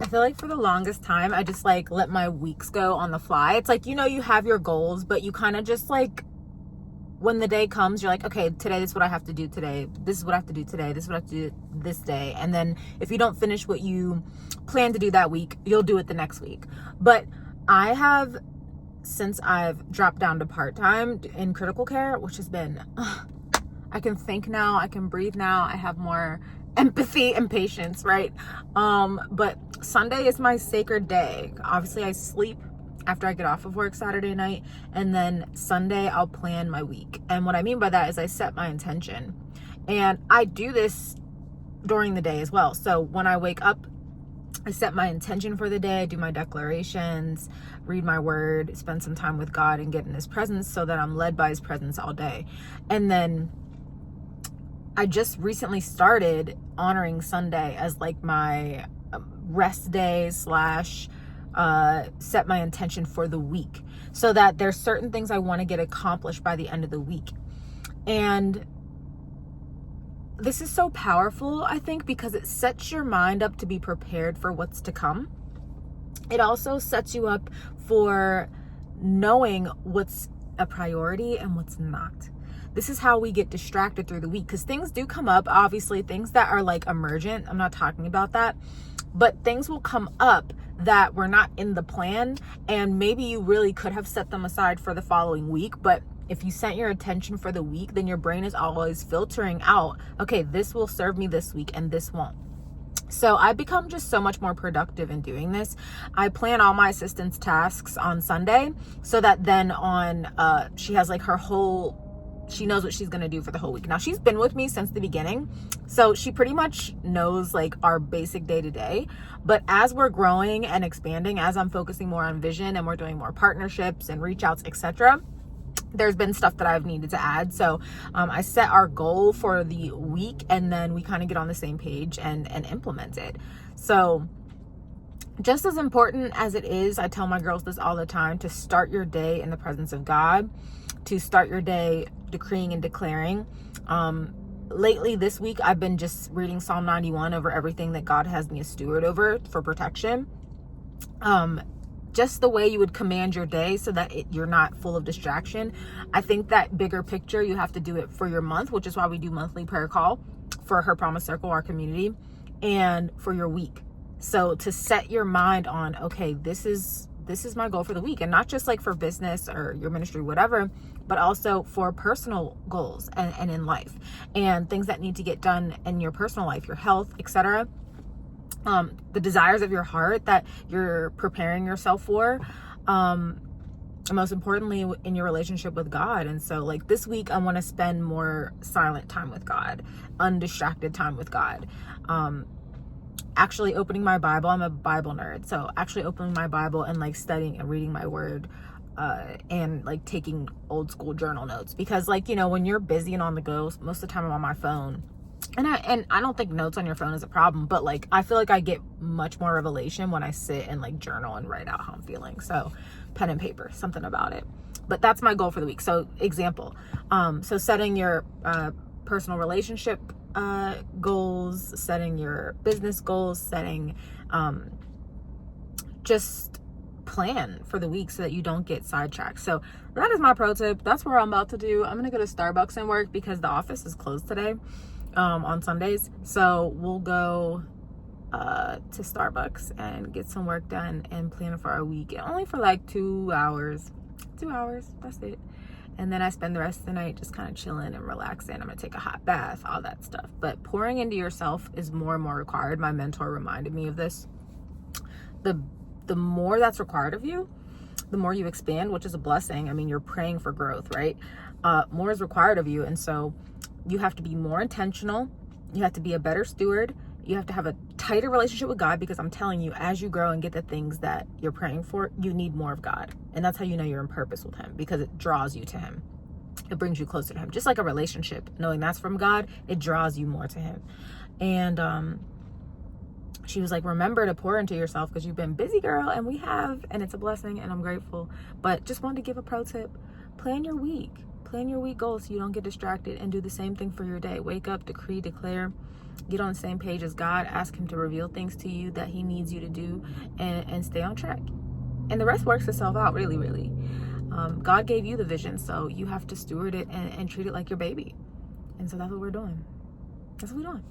feel like for the longest time, I just like let my weeks go on the fly. It's like, you have your goals, but you kind of just like, when the day comes, you're like, okay, today, this is what I have to do today. This is what I have to do today. This is what I have to do this day. And then if you don't finish what you plan to do that week, you'll do it the next week. But I have, since I've dropped down to part-time in critical care, which has been, I can think now, I can breathe now. I have more empathy and patience, right? But Sunday is my sacred day. Obviously, I sleep after I get off of work Saturday night, and then Sunday I'll plan my week. And what I mean by that is I set my intention, and I do this during the day as well. So when I wake up, I set my intention for the day, do my declarations, read my word, spend some time with God and get in his presence so that I'm led by his presence all day. And then I just recently started honoring Sunday as like my rest day / set my intention for the week, so that there's certain things I want to get accomplished by the end of the week. And this is so powerful, I think, because it sets your mind up to be prepared for what's to come. It also sets you up for knowing what's a priority and what's not. This is how we get distracted through the week, because things do come up, obviously, things that are like emergent. I'm not talking about that, but things will come up that were not in the plan, and maybe you really could have set them aside for the following week. But if you set your attention for the week, then your brain is always filtering out, okay, this will serve me this week and this won't. So I've become just so much more productive in doing this. I plan all my assistant's tasks on Sunday, so that then on she has like she knows what she's going to do for the whole week. Now, she's been with me since the beginning, so she pretty much knows like our basic day to day. But as we're growing and expanding, as I'm focusing more on vision and we're doing more partnerships and reach outs, etc., there's been stuff that I've needed to add. So I set our goal for the week, and then we kind of get on the same page and implement it. So just as important as it is, I tell my girls this all the time, to start your day in the presence of God, to start your day decreeing and declaring. Lately this week, I've been just reading Psalm 91 over everything that God has me a steward over for protection. Just the way you would command your day so that you're not full of distraction. I think that bigger picture, you have to do it for your month, which is why we do monthly prayer call for Her Promise Circle, our community, and for your week. So to set your mind on, okay, this is my goal for the week, and not just like for business or your ministry, whatever, but also for personal goals and in life, and things that need to get done in your personal life, your health, etc. The desires of your heart that you're preparing yourself for, and most importantly, in your relationship with God. And so like this week, I want to spend more silent time with God, undistracted time with God. Actually opening my Bible. I'm a Bible nerd. So actually opening my Bible and like studying and reading my word, and like taking old school journal notes, because like, when you're busy and on the go, most of the time I'm on my phone. And I don't think notes on your phone is a problem, but like, I feel like I get much more revelation when I sit and like journal and write out how I'm feeling. So pen and paper, something about it. But that's my goal for the week. So example, so setting your, personal relationship, goals, setting your business goals, setting, just plan for the week so that you don't get sidetracked. So that is my pro tip. That's what I'm about to do. I'm going to go to Starbucks and work because the office is closed today. On Sundays, so we'll go to Starbucks and get some work done and plan for our week, only for like 2 hours, that's it. And then I spend the rest of the night just kind of chilling and relaxing. I'm gonna take a hot bath, all that stuff. But pouring into yourself is more and more required. My mentor reminded me of this. The more that's required of you, the more you expand, which is a blessing. I mean, you're praying for growth, right? More is required of you, and so you have to be more intentional. You have to be a better steward. You have to have a tighter relationship with God, because I'm telling you, as you grow and get the things that you're praying for, you need more of God. And that's how you know you're in purpose with him, because it draws you to him. It brings you closer to him. Just like a relationship, knowing that's from God, it draws you more to him. And she was like, remember to pour into yourself, because you've been busy, girl, and we have, and it's a blessing, and I'm grateful. But just wanted to give a pro tip. Plan your week. Plan your week goals so you don't get distracted, and do the same thing for your day. Wake up, decree, declare, Get on the same page as God. Ask him to reveal things to you that he needs you to do, and stay on track. And the rest works itself out, really, really. God gave you the vision, so you have to steward it and treat it like your baby. And so that's what we're doing. That's what we're doing.